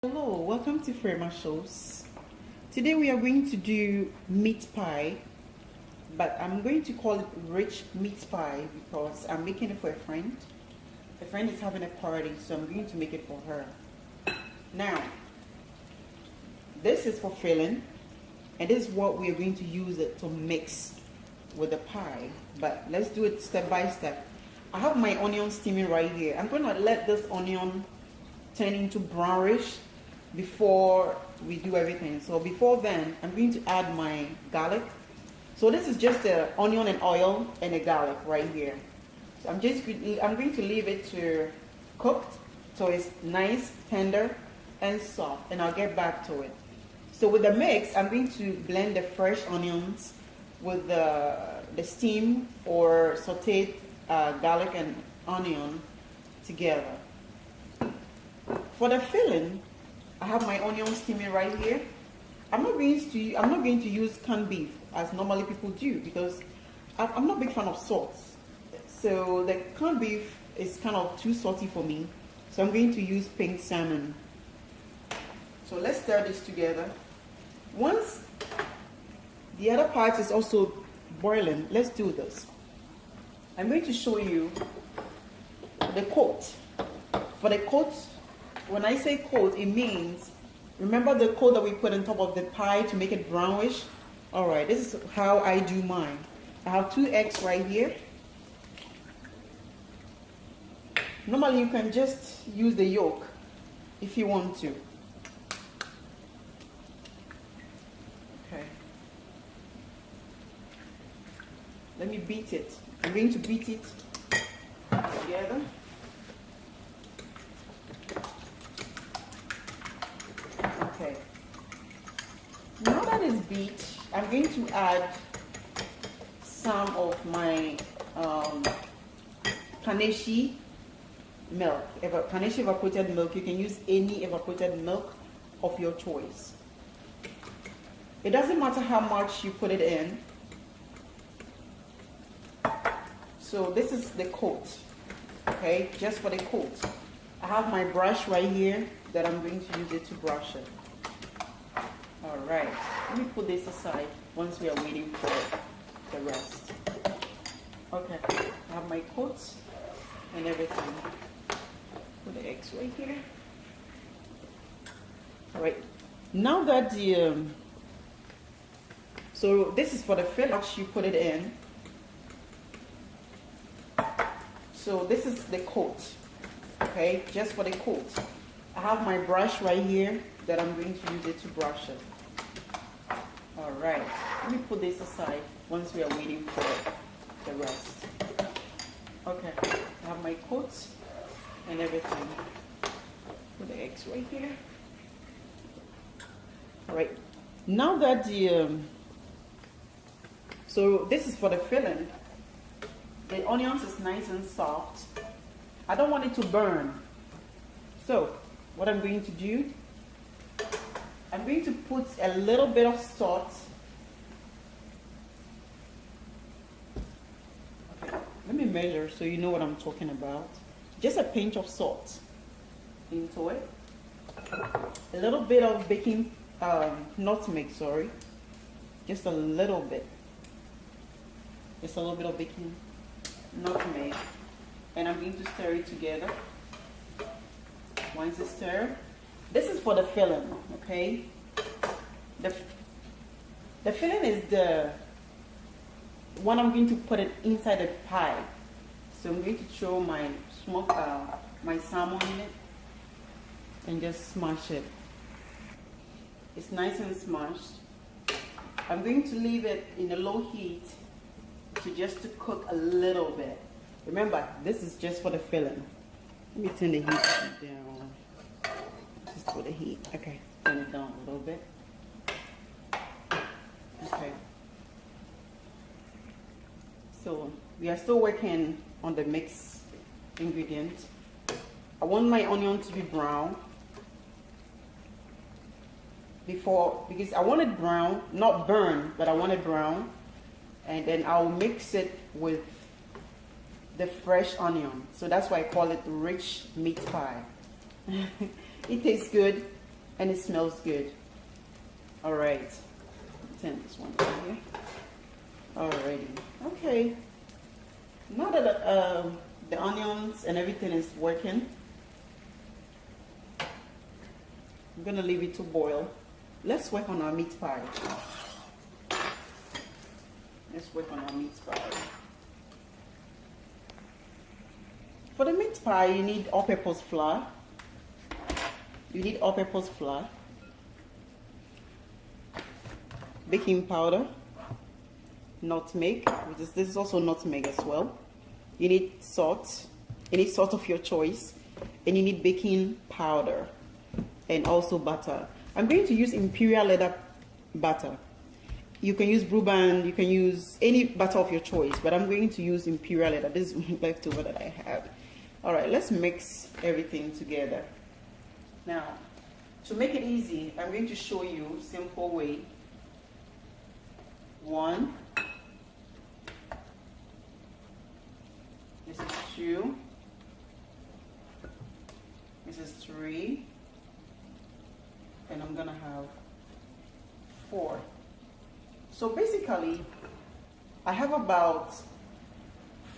Hello, welcome to Frema Shows. Today we are going to do meat pie, but I'm going to call it rich meat pie because I'm making it for a friend. A friend is having a party, so I'm going to make it for her. Now, this is for filling, and this is what we are going to use it to mix with the pie. But let's do it step by step. I have my onion steaming right here. I'm going to let this onion turn into brownish before we do everything. So before then, I'm going to add my garlic. So this is just the onion and oil and a garlic right here. So I'm going to leave it to cooked so it's nice, tender, and soft, and I'll get back to it. So with the mix, I'm going to blend the fresh onions with the steam or sauteed garlic and onion together. For the filling, I have my onion steaming right here. I'm not going to use canned beef as normally people do because I'm not a big fan of salt. So the canned beef is kind of too salty for me. So I'm going to use pink salmon. So let's stir this together. Once the other part is also boiling, let's do this. I'm going to show you the coat. For the coat, when I say coat, it means, remember the coat that we put on top of the pie to make it brownish? All right, this is how I do mine. I have 2 eggs right here. Normally you can just use the yolk if you want to. Okay. Let me beat it. I'm going to beat it together. Okay. Now that it's beat, I'm going to add some of my Kaneshi milk, Kaneshi evaporated milk. You can use any evaporated milk of your choice. It doesn't matter how much you put it in. So this is the coat, okay, just for the coat. I have my brush right here that I'm going to use it to brush it. All right, let me put this aside once we are waiting for the rest. Okay, I have my coat and everything. Put the eggs right here. All right, now that so this is for the filling, you put it in. So this is the coat, okay, just for the coat. I have my brush right here that I'm going to use it to brush it. All right, let me put this aside once we are waiting for the rest. Okay, I have my coat and everything. Put the eggs right here. All right, now that so this is for the filling. The onions is nice and soft. I don't want it to burn. So what I'm going to do, I'm going to put a little bit of salt. Okay, let me measure so you know what I'm talking about. Just a pinch of salt into it. A little bit of baking, nutmeg, sorry. Just a little bit. Just a little bit of baking nutmeg, and I'm going to stir it together. Once it's stirred, this is for the filling, okay? The filling is the one I'm going to put it inside the pie. So I'm going to throw my my salmon in it and just smash it. It's nice and smashed. I'm going to leave it in a low heat to cook a little bit. Remember, this is just for the filling. Let me turn the heat down. Just for the heat. Okay, turn it down a little bit. Okay. So we are still working on the mixed ingredient. I want my onion to be brown because I want it brown, not burn, but I want it brown. And then I'll mix it with the fresh onion. So that's why I call it rich meat pie. It tastes good. and it smells good. All right, turn this one over here. Alrighty, okay. Now that the onions and everything is working, I'm gonna leave it to boil. Let's work on our meat pie. Let's work on our meat pie. For the meat pie, you need all-purpose flour. You need all-purpose flour, baking powder, nutmeg, this is also nutmeg as well. You need salt, any salt of your choice, and you need baking powder and also butter. I'm going to use imperial leather butter. You can use Blue Band, you can use any butter of your choice, but I'm going to use imperial leather. This is leftover that I have. All right, let's mix everything together. Now, to make it easy, I'm going to show you a simple way. 1, this is 2, this is 3, and I'm gonna have 4. So basically, I have about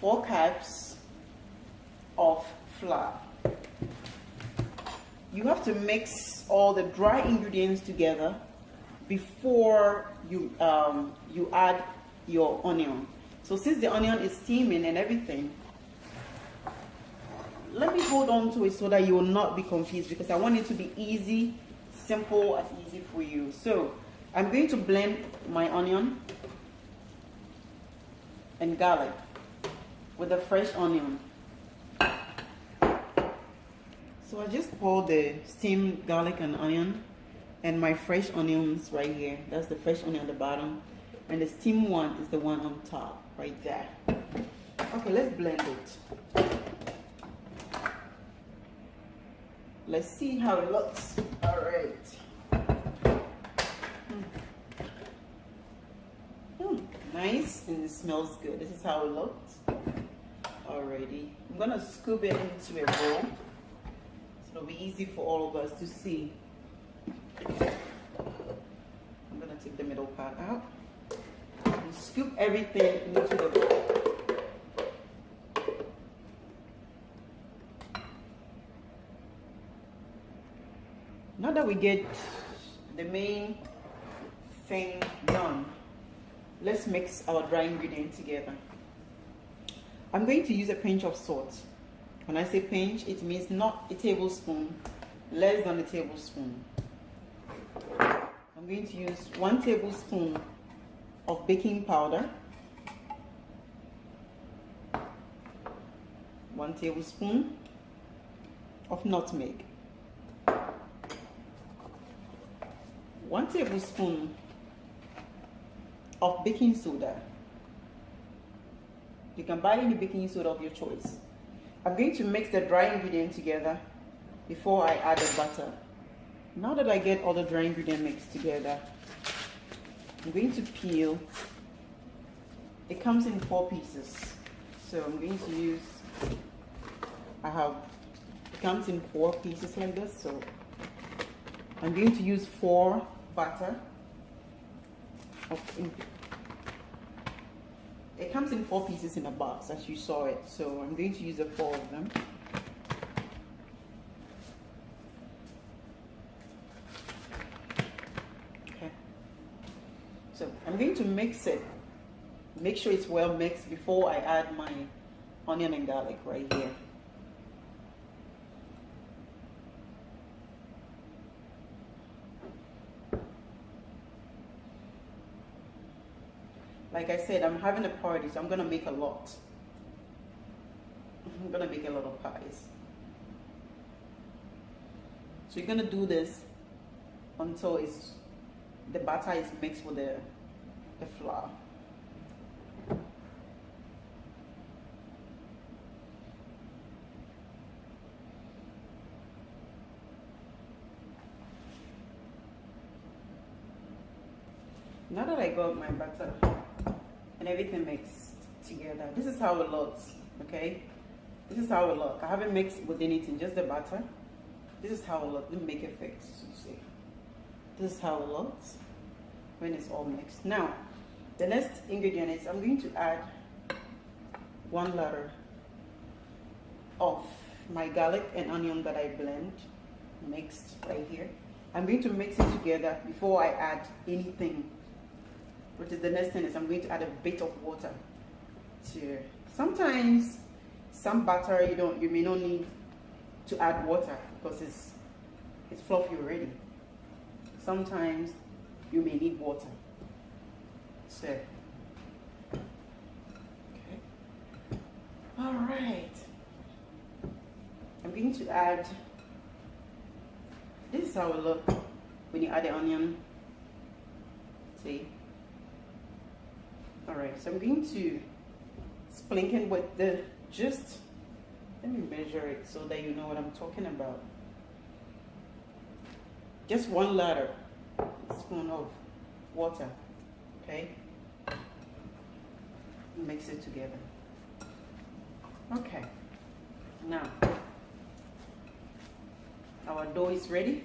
4 cups of flour. You have to mix all the dry ingredients together before you you add your onion. So since the onion is steaming and everything, let me hold on to it so that you will not be confused, because I want it to be easy, simple, as easy for you. So I'm going to blend my onion and garlic with a fresh onion. So I just poured the steamed garlic and onion and my fresh onions right here. That's the fresh onion at the bottom, and the steamed one is the one on top right there. Okay, let's blend it. Let's see how it looks. All right. Nice, and it smells good. This is how it looks. Alrighty, I'm gonna scoop it into a bowl so it'll be easy for all of us to see. I'm gonna take the middle part out and scoop everything into the bowl. Now that we get the main thing done, let's mix our dry ingredient together. I'm going to use a pinch of salt. When I say pinch, it means not a tablespoon, less than a tablespoon. I'm going to use 1 tablespoon of baking powder, 1 tablespoon of nutmeg, 1 tablespoon of baking soda. You can buy any baking soda of your choice. I'm going to mix the dry ingredient together before I add the butter. Now that I get all the dry ingredient mixed together, I'm going to peel. It comes in 4 pieces. So I'm going to use, it comes in 4 pieces like this. So I'm going to use 4 butter. It comes in 4 pieces in a box, as you saw it. So I'm going to use the 4 of them. Okay. So I'm going to mix it. Make sure it's well mixed before I add my onion and garlic right here. Like I said, I'm having a party, so I'm gonna make a lot. I'm gonna make a lot of pies. So you're gonna do this until the batter is mixed with the flour. Now that I got my butter and everything mixed together, this is how it looks, okay? This is how it looks. I haven't mixed with anything, just the butter. This is how it looks. Let me make it fix, so you see. This is how it looks when it's all mixed. Now, the next ingredient is I'm going to add 1 liter of my garlic and onion that I mixed right here. I'm going to mix it together before I add anything. Which is the next thing is I'm going to add a bit of water to. Sometimes some butter you may not need to add water because it's fluffy already. Sometimes you may need water. So, okay. All right. I'm going to add. This is how it looks when you add the onion. See. All right. So I'm going to sprinkle with the just. Let me measure it so that you know what I'm talking about. Just 1 liter spoon of water, okay? Mix it together. Okay, now our dough is ready.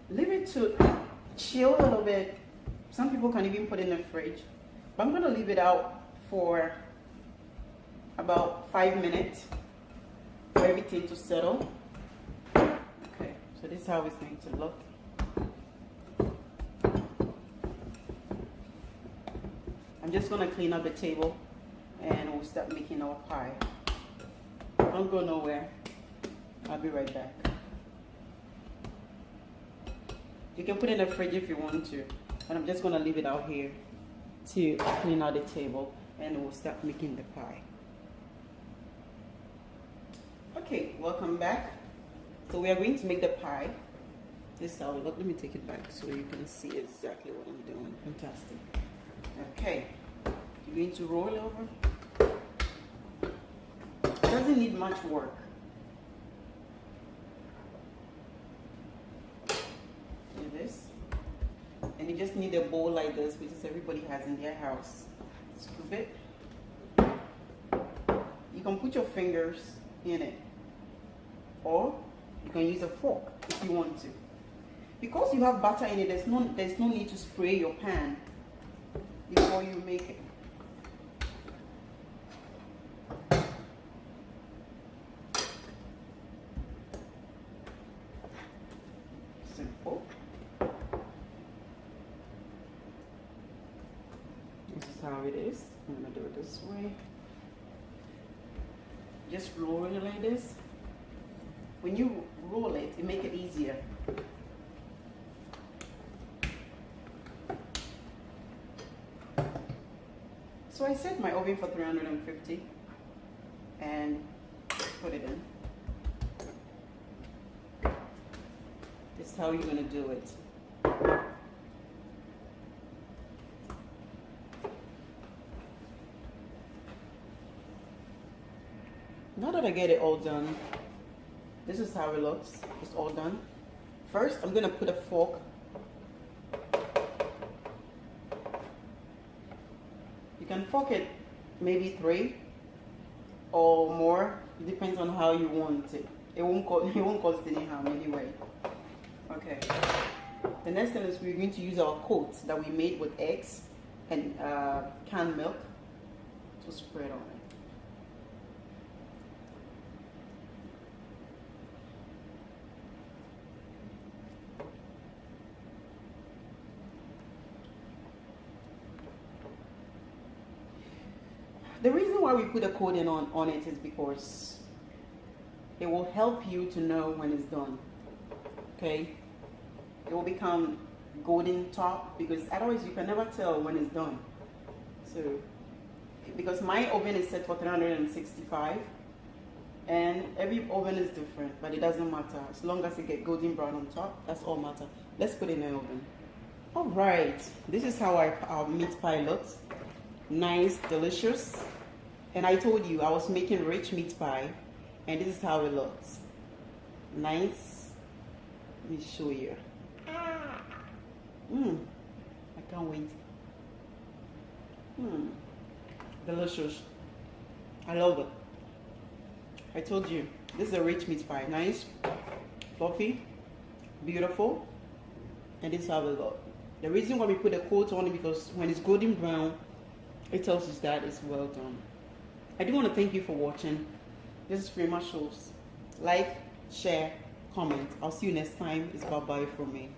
Leave it to chill a little bit. Some people can even put it in the fridge, but I'm gonna leave it out for about 5 minutes for everything to settle. Okay, so this is how it's going to look. I'm just gonna clean up the table and we'll start making our pie. Don't go nowhere. I'll be right back. You can put it in the fridge if you want to, but I'm just gonna leave it out here to clean out the table and we'll start making the pie. Okay, welcome back. So we are going to make the pie. This is how it looks. Let me take it back so you can see exactly what I'm doing. Fantastic. Okay, you're going to roll it over. It doesn't need much work. Do this. And you just need a bowl like this, which is everybody has in their house. Scoop it. You can put your fingers in it, or you can use a fork if you want to. Because you have butter in it, there's no need to spray your pan before you make it. Simple. This is how it is. I'm gonna do it this way. Just roll it like this. When you roll it, it makes it easier. So I set my oven for 350 and put it in. This is how you're gonna do it. Now that I get it all done, this is how it looks. It's all done. First, I'm gonna put a fork. You can fork it maybe 3 or more. It depends on how you want it. It won't cost any harm anyway. Okay. The next thing is we're going to use our coat that we made with eggs and canned milk to spread on it. The reason why we put a coating on it is because it will help you to know when it's done. Okay? It will become golden top because otherwise you can never tell when it's done. So, because my oven is set for 365 and every oven is different, but it doesn't matter. As long as it gets golden brown on top, that's all matter. Let's put it in the oven. All right, this is how our meat pie looks. Nice, delicious. And I told you I was making rich meat pie, and this is how it looks. Nice. Let me show you. I can't wait. Delicious. I love it. I told you, this is a rich meat pie. Nice, fluffy, beautiful, and this is how we look. The reason why we put a coat on it because when it's golden brown, it tells us that it's well done. I do want to thank you for watching. This is Frema Shows. Like, share, comment. I'll see you next time. It's bye-bye from me.